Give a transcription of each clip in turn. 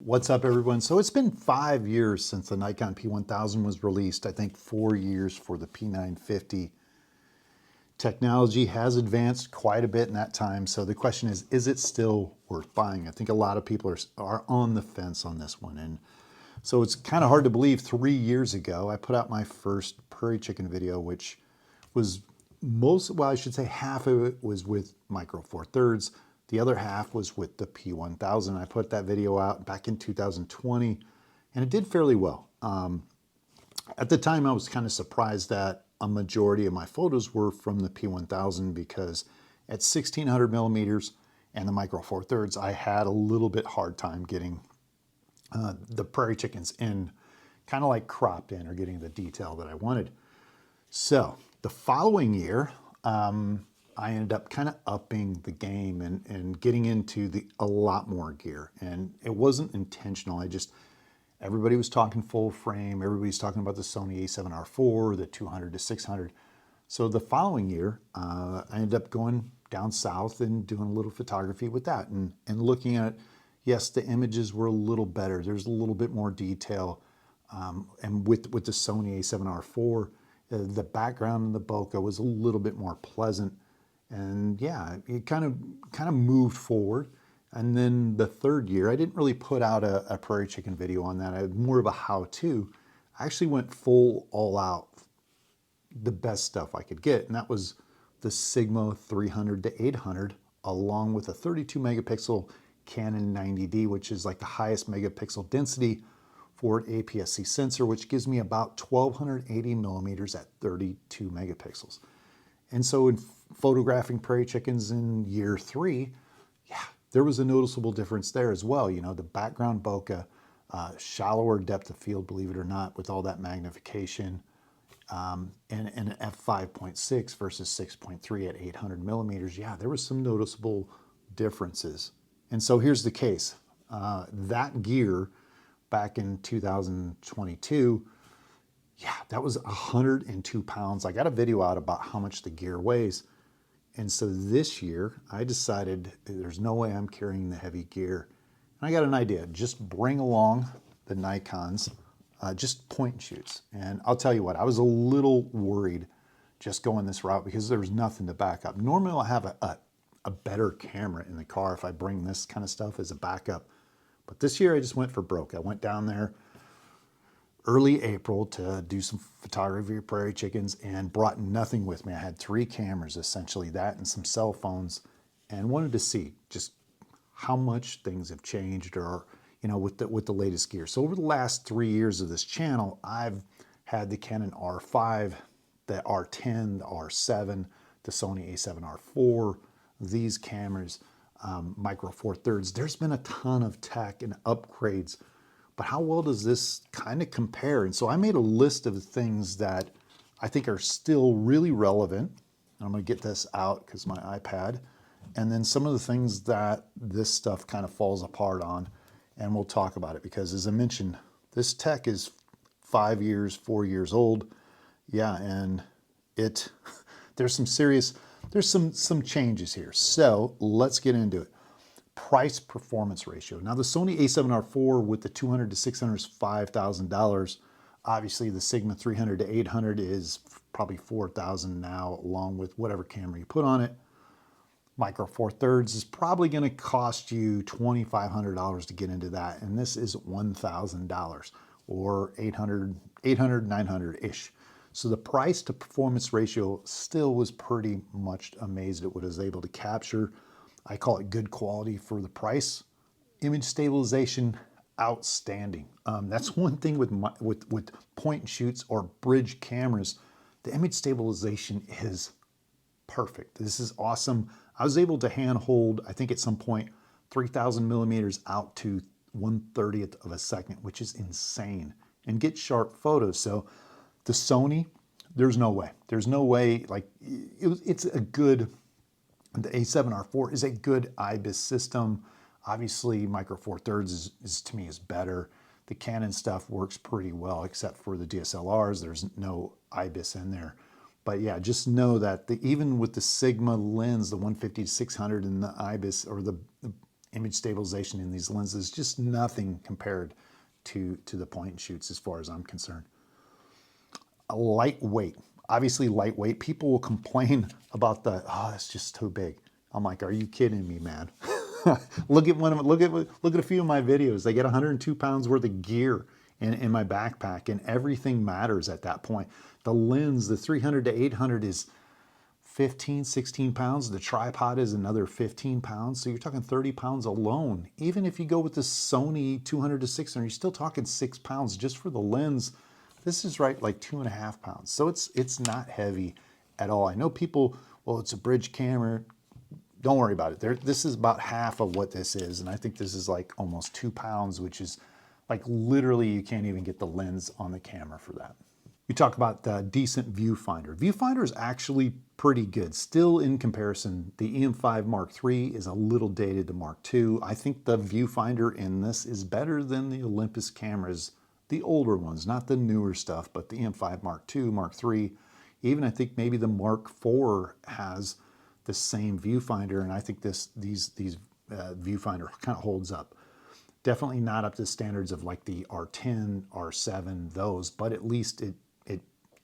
What's up, everyone? So it's been 5 years since the Nikon P1000 was released. I think 4 years for the P950. Technology has advanced quite a bit in that time. So the question is it still worth buying? I think a lot of people are on the fence on this one. And so it's kind of hard to believe 3 years ago, I put out my first Prairie Chicken video, which was I should say half of it was with Micro Four Thirds. The other half was with the P1000. I put that video out back in 2020 and it did fairly well. At the time, I was kind of surprised that a majority of my photos were from the P1000 because at 1600 millimeters and the Micro Four Thirds, I had a little bit hard time getting the Prairie Chickens in, kind of like cropped in or getting the detail that I wanted. So the following year, I ended up kind of upping the game and getting into a lot more gear. And it wasn't intentional. Everybody was talking full frame. Everybody's talking about the Sony A7R4, the 200 to 600. So the following year, I ended up going down south and doing a little photography with that and looking at, yes, the images were a little better. There's a little bit more detail. And with the Sony A7R4, the background in the bokeh was a little bit more pleasant. And yeah, it kind of moved forward. And then the third year, I didn't really put out a Prairie Chicken video on that. I had more of a how-to. I actually went full all out, the best stuff I could get. And that was the Sigma 300 to 800, along with a 32 megapixel Canon 90D, which is like the highest megapixel density for an APS-C sensor, which gives me about 1280 millimeters at 32 megapixels. And so in photographing Prairie Chickens in year 3, yeah, there was a noticeable difference there as well. You know, the background bokeh, shallower depth of field, believe it or not, with all that magnification, and an f5.6 versus 6.3 at 800 millimeters. Yeah, there was some noticeable differences. And so here's the case. That gear back in 2022, yeah, that was 102 pounds. I got a video out about how much the gear weighs. And so this year, I decided there's no way I'm carrying the heavy gear. And I got an idea. Just bring along the Nikons, just point and shoots. And I'll tell you what, I was a little worried just going this route because there was nothing to back up. Normally I'll have a better camera in the car if I bring this kind of stuff as a backup. But this year I just went for broke. I went down there early April to do some photography of Prairie Chickens and brought nothing with me. I had 3 cameras, essentially that and some cell phones, and wanted to see just how much things have changed or, you know, with the latest gear. So over the last 3 years of this channel, I've had the Canon R5, the R10, the R7, the Sony A7R4, these cameras, Micro Four Thirds. There's been a ton of tech and upgrades. But how well does this kind of compare? And so I made a list of things that I think are still really relevant. I'm going to get this out because my iPad. And then some of the things that this stuff kind of falls apart on. And we'll talk about it because, as I mentioned, this tech is 4 years old. Yeah, and there's some changes here. So let's get into it. Price performance ratio. Now the Sony A7R4 with the 200 to 600 is $5,000. Obviously the Sigma 300 to 800 is probably $4,000 now, along with whatever camera you put on it. Micro Four Thirds is probably going to cost you $2,500 to get into that, and this is $1,000 or 800, 900-ish. So the price to performance ratio still was pretty much amazed at what I was able to capture. I call it good quality for the price. Image stabilization, outstanding. That's one thing with point and shoots or bridge cameras. The image stabilization is perfect. This is awesome. I was able to hand hold, I think at some point, 3,000 millimeters out to 1/30th of a second, which is insane, and get sharp photos. So the Sony, there's no way. There's no way, like, it's a good, the A7R4 is a good IBIS system. Obviously, Micro Four Thirds is to me is better. The Canon stuff works pretty well, except for the DSLRs. There's no IBIS in there. But yeah, just know that even with the Sigma lens, the 150-600 and the IBIS, or the image stabilization in these lenses, just nothing compared to the point and shoots as far as I'm concerned. A lightweight, obviously lightweight. People will complain about oh, it's just too big. I'm like, are you kidding me, man? Look at a few of my videos. I get 102 pounds worth of gear in my backpack, and everything matters at that point. The lens, the 300 to 800 is 15, 16 pounds. The tripod is another 15 pounds. So you're talking 30 pounds alone. Even if you go with the Sony 200 to 600, you're still talking 6 pounds just for the lens. This is right like 2.5 pounds. So it's not heavy at all. I know people, well, it's a bridge camera. Don't worry about it. This is about half of what this is. And I think this is like almost 2 pounds, which is like literally you can't even get the lens on the camera for that. You talk about the decent viewfinder. Viewfinder is actually pretty good. Still in comparison, the EM5 Mark III is a little dated to Mark II. I think the viewfinder in this is better than the Olympus cameras, the older ones, not the newer stuff, but the EM5 Mark II, Mark III. Even I think maybe the Mark IV has the same viewfinder, and I think these viewfinder kind of holds up. Definitely not up to standards of like the R10, R7, those, but at least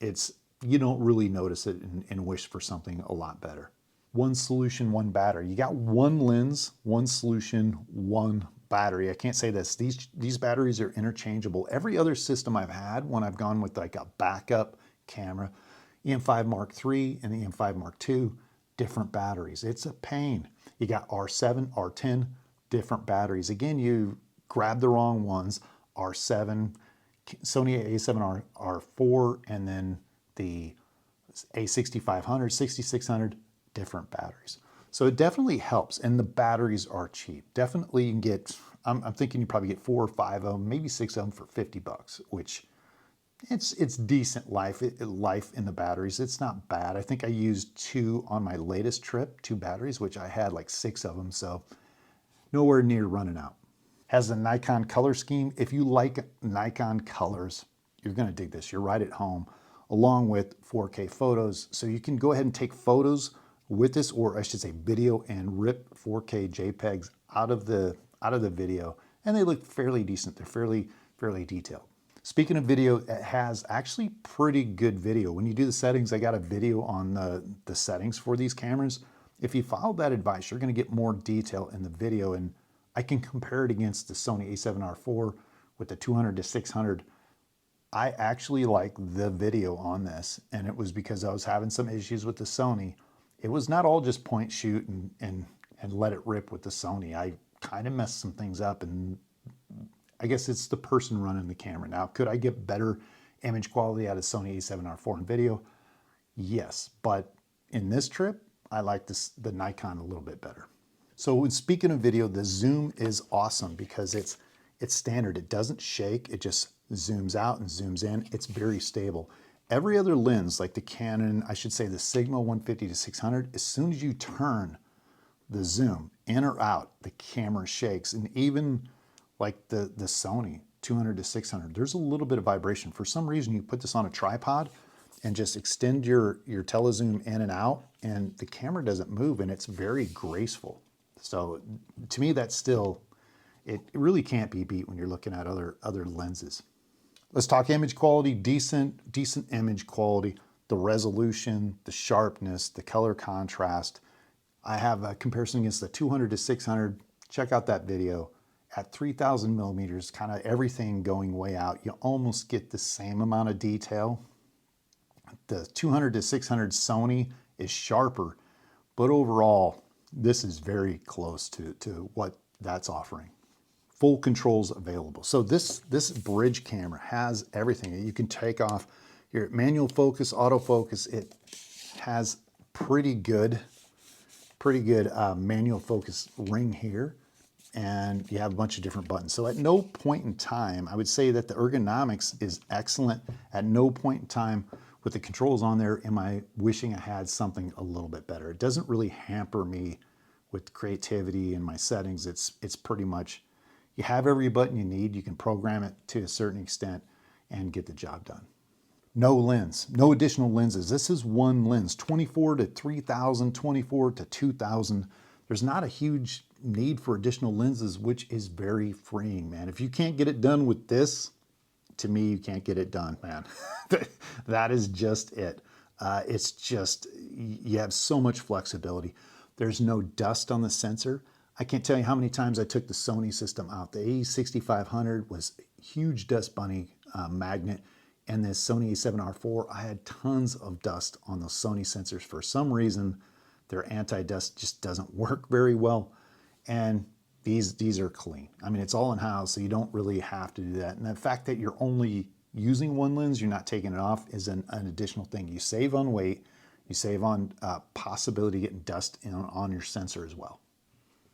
it's you don't really notice it and wish for something a lot better. One solution, one battery. You got one lens, one solution, one battery. I can't say this. These batteries are interchangeable. Every other system I've had when I've gone with like a backup camera, EM5 Mark III and the EM5 Mark II, different batteries. It's a pain. You got R7, R10, different batteries. Again, you grab the wrong ones. R7, Sony a7 R4, and then the a6500, 6600, different batteries. So it definitely helps, and the batteries are cheap. Definitely you can get, I'm thinking you probably get 4 or 5 of them, maybe 6 of them for $50, which it's decent life in the batteries. It's not bad. I think I used 2 on my latest trip, 2 batteries, which I had like 6 of them, so nowhere near running out. Has the Nikon color scheme. If you like Nikon colors, you're gonna dig this. You're right at home, along with 4K photos. So you can go ahead and take photos with this, or I should say video, and rip 4K JPEGs out of the video, and they look fairly decent. They're fairly detailed. Speaking of video, it has actually pretty good video. When you do the settings, I got a video on the settings for these cameras. If you follow that advice, you're gonna get more detail in the video, and I can compare it against the Sony a7R4 with the 200 to 600. I actually like the video on this, and it was because I was having some issues with the Sony. It was not all just point shoot and let it rip with the Sony. I kind of messed some things up, and I guess it's the person running the camera. Now, could I get better image quality out of Sony a7R4 in video? Yes, but in this trip, I like the Nikon a little bit better. So when speaking of video, the zoom is awesome because it's standard. It doesn't shake. It just zooms out and zooms in. It's very stable. Every other lens, like the Canon, I should say the Sigma 150 to 600, as soon as you turn the zoom in or out, the camera shakes. And even like the Sony 200 to 600, there's a little bit of vibration. For some reason, you put this on a tripod and just extend your telezoom in and out, and the camera doesn't move, and it's very graceful. So to me, that's still, it really can't be beat when you're looking at other lenses. Let's talk image quality. Decent image quality. The resolution, the sharpness, the color contrast. I have a comparison against the 200 to 600. Check out that video. At 3,000 millimeters, kind of everything going way out, you almost get the same amount of detail. The 200 to 600 Sony is sharper, but overall, this is very close to what that's offering. Full controls available. So this bridge camera has everything. You can take off your manual focus, autofocus. It has pretty good manual focus ring here, and you have a bunch of different buttons. So at no point in time, I would say that the ergonomics is excellent. At no point in time with the controls on there am I wishing I had something a little bit better. It doesn't really hamper me with creativity and my settings. It's pretty much, You have every button you need. You can program it to a certain extent and get the job done. No lens, no additional lenses. This is one lens, 24 to 3000, 24 to 2000. There's not a huge need for additional lenses, which is very freeing, man. If you can't get it done with this, to me, you can't get it done, man. That is just it. It's just, you have so much flexibility. There's no dust on the sensor. I can't tell you how many times I took the Sony system out. The A6500 was a huge dust bunny magnet, and this Sony A7R4, I had tons of dust on those Sony sensors. For some reason, their anti-dust just doesn't work very well. And these are clean. I mean, it's all in-house, so you don't really have to do that. And the fact that you're only using one lens, you're not taking it off, is an additional thing. You save on weight, you save on possibility of getting dust on your sensor as well.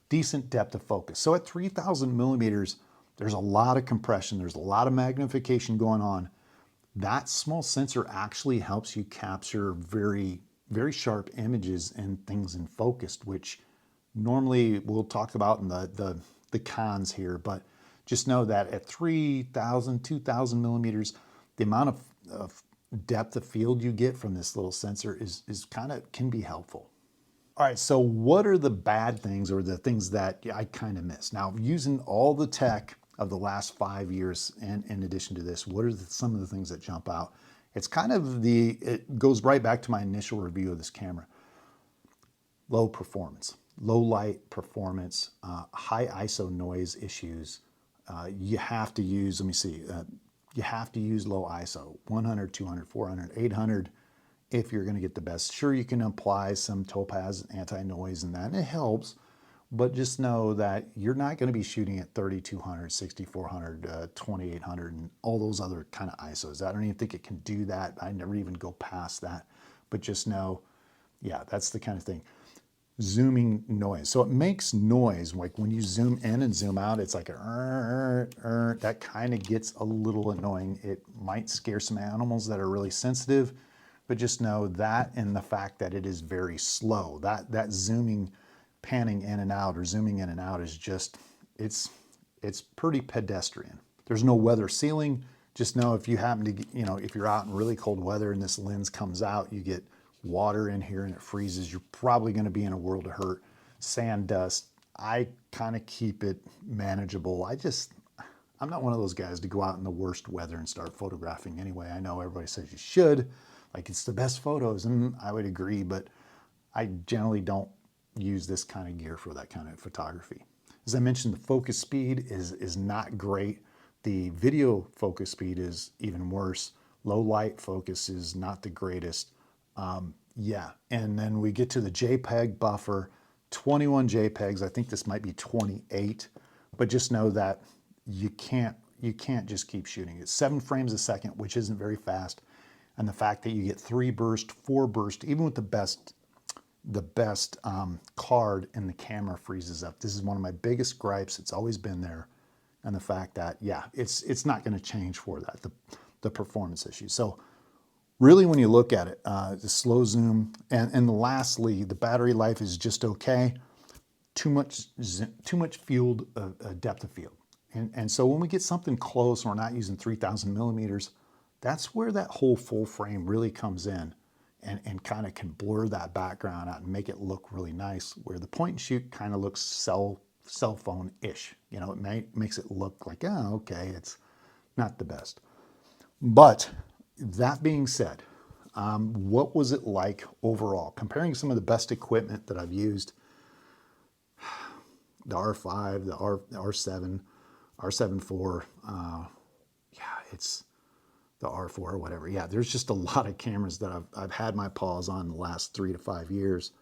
Decent depth of focus. So at 3000 millimeters, there's a lot of compression, there's a lot of magnification going on. That small sensor actually helps you capture very, very sharp images and things in focus, which normally we'll talk about in the cons here, but just know that at 3000, 2000 millimeters, the amount of depth of field you get from this little sensor is can be helpful. All right, so what are the bad things or the things that I kind of miss? Now, using all the tech of the last 5 years, and in addition to this, what are some of the things that jump out? It's kind of it goes right back to my initial review of this camera. Low performance, low light performance, high ISO noise issues. You have to use, let me see, you have to use low ISO, 100, 200, 400, 800, if you're gonna get the best. Sure, you can apply some Topaz anti-noise and that, and it helps, but just know that you're not gonna be shooting at 3200, 6400, 2800, and all those other kind of ISOs. I don't even think it can do that. I never even go past that, but just know, yeah, that's the kind of thing. Zooming noise. So it makes noise, like when you zoom in and zoom out, it's like that kind of gets a little annoying. It might scare some animals that are really sensitive, but just know that, and the fact that it is very slow. That zooming, panning in and out, or zooming in and out is just, it's pretty pedestrian. There's no weather sealing. Just know if you happen to, if you're out in really cold weather and this lens comes out, you get water in here and it freezes, you're probably going to be in a world of hurt. Sand, dust, I kind of keep it manageable. I'm not one of those guys to go out in the worst weather and start photographing anyway. I know everybody says you should, like it's the best photos, and I would agree, but I generally don't use this kind of gear for that kind of photography. As I mentioned, the focus speed is not great. The video focus speed is even worse. Low light focus is not the greatest. Yeah, and then we get to the JPEG buffer, 21 JPEGs. I think this might be 28, but just know that you can't just keep shooting. It's 7 frames a second, which isn't very fast, and the fact that you get 3 burst, 4 burst, even with the best card in the camera freezes up. This is one of my biggest gripes. It's always been there, and the fact that, yeah, it's not going to change for that, the performance issue. So really, when you look at it, the slow zoom, and lastly, the battery life is just okay. Too much field, depth of field. And so when we get something close, we're not using 3000 millimeters, that's where that whole full frame really comes in and kind of can blur that background out and make it look really nice, where the point and shoot kind of looks cell phone-ish. It makes it look like, oh, okay, it's not the best. But that being said, what was it like overall? Comparing some of the best equipment that I've used, the R5, the R7, R7 IV, yeah, it's the R4 or whatever. Yeah, there's just a lot of cameras that I've had my paws on the last 3 to 5 years.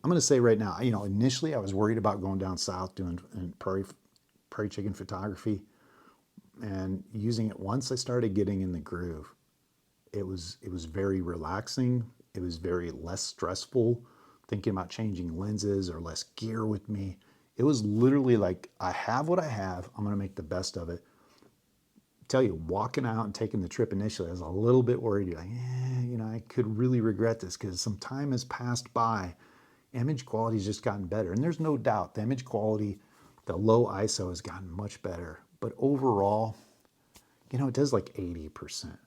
I'm going to say right now, initially I was worried about going down south doing prairie chicken photography, and using it once I started getting in the groove. It was very relaxing. It was very less stressful thinking about changing lenses or less gear with me. It was literally like, I have what I have. I'm going to make the best of it. Tell you, walking out and taking the trip initially, I was a little bit worried. Like, I could really regret this because some time has passed by. Image quality's just gotten better. And there's no doubt the image quality The low ISO has gotten much better, but overall, you know, it does like 80%.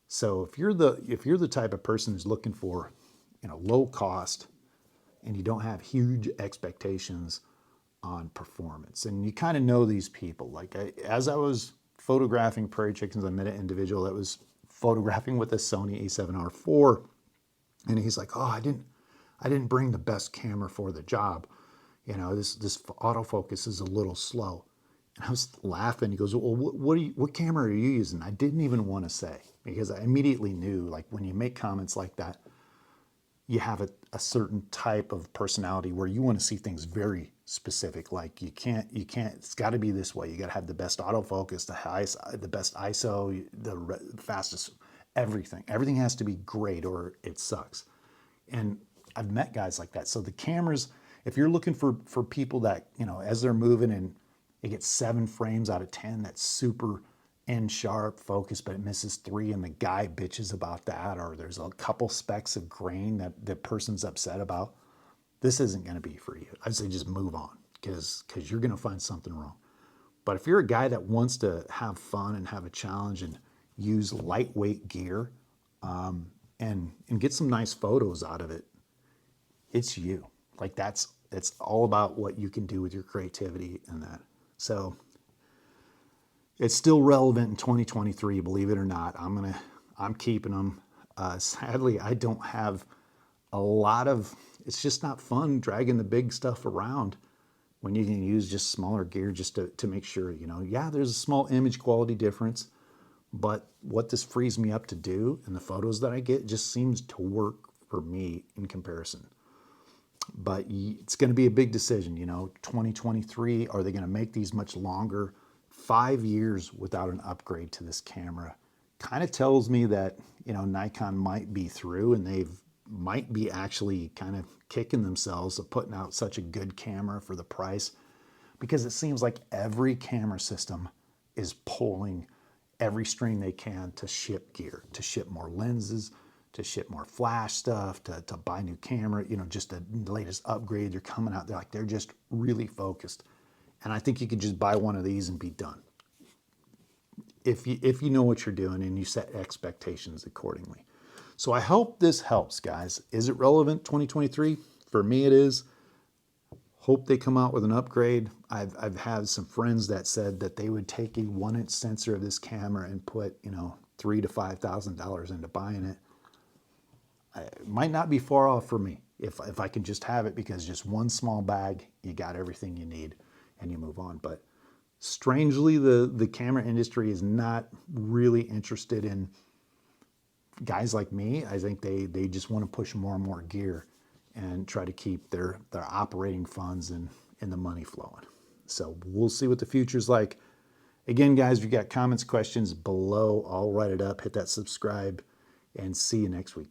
So if you're the type of person who's looking for, you know, low cost and you don't have huge expectations on performance, and you kind of know these people. Like as I was photographing Prairie Chickens, I met an individual that was photographing with a Sony A7R4, and he's like, "Oh, I didn't bring the best camera for the job. You know, this autofocus is a little slow." And I was laughing. He goes, "Well, what camera are you using?" I didn't even want to say, because I immediately knew, like, when you make comments like that, you have a certain type of personality where you want to see things very specific. Like you can't, it's got to be this way. You got to have the best autofocus, the best ISO, the fastest, everything. Everything has to be great or it sucks. And I've met guys like that. So the cameras, if you're looking for people that, you know, as they're moving and it gets 7 frames out of 10, that's super in sharp focus, but it misses 3 and the guy bitches about that, or there's a couple specks of grain that the person's upset about, this isn't going to be for you. I'd say just move on, because you're going to find something wrong. But if you're a guy that wants to have fun and have a challenge and use lightweight gear, and get some nice photos out of it, it's you. Like it's all about what you can do with your creativity and that. So it's still relevant in 2023, believe it or not. I'm keeping them. Sadly, I don't have a lot of, it's just not fun dragging the big stuff around when you can use just smaller gear just to make sure, you know, yeah, there's a small image quality difference, but what this frees me up to do and the photos that I get just seems to work for me in comparison. But it's going to be a big decision, you know, 2023, are they going to make these much longer? 5 years without an upgrade to this camera kind of tells me that, you know, Nikon might be through, and they've might be actually kind of kicking themselves of putting out such a good camera for the price, because it seems like every camera system is pulling every string they can to ship gear, to ship more lenses, to ship more flash stuff, to buy new camera, you know, just the latest upgrade. They're coming out. They're just really focused. And I think you could just buy one of these and be done, if you know what you're doing and you set expectations accordingly. So I hope this helps, guys. Is it relevant 2023? For me, it is. Hope they come out with an upgrade. I've had some friends that said that they would take a 1-inch sensor of this camera and put, you know, $3,000 to $5,000 into buying it. It might not be far off for me if I can just have it, because just one small bag, you got everything you need and you move on. But strangely, the camera industry is not really interested in guys like me. I think they just want to push more and more gear and try to keep their operating funds and the money flowing. So we'll see what the future's like. Again, guys, if you got comments, questions below, I'll write it up. Hit that subscribe, and see you next week.